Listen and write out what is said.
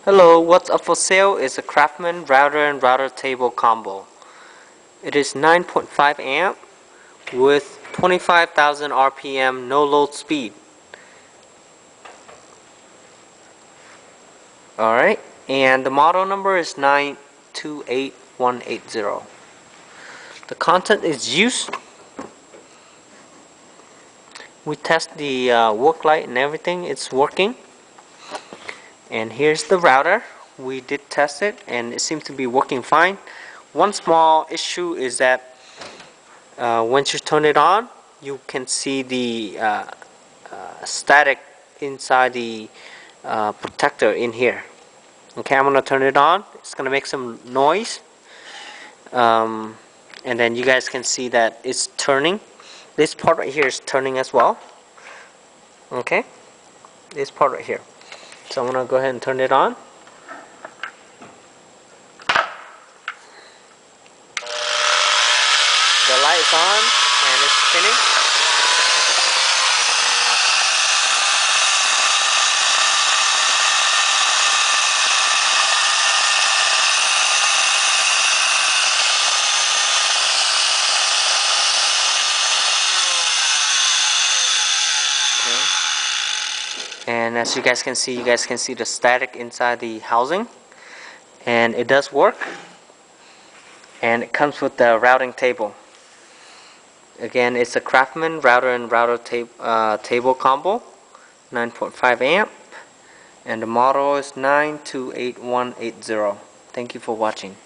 Hello, what's up for sale is a Craftsman router and router table combo. It is 9.5 amp with 25,000 RPM no load speed. Alright, and the model number is 928180. The content is used. We test the work light and everything, it's working. And here's the router. We did test it and it seems to be working fine. One small issue is that once you turn it on, you can see the static inside the protector in here. Okay, I'm gonna turn it on. It's gonna make some noise, and then you guys can see that it's turning. This part right here is turning as well. Okay, this part right here. So I'm gonna go ahead and turn it on. The light is on and it's spinning. And as you guys can see the static inside the housing, and it does work, and it comes with the routing table. Again, it's a Craftsman router and router table combo, 9.5 amp, and the model is 928180. Thank you for watching.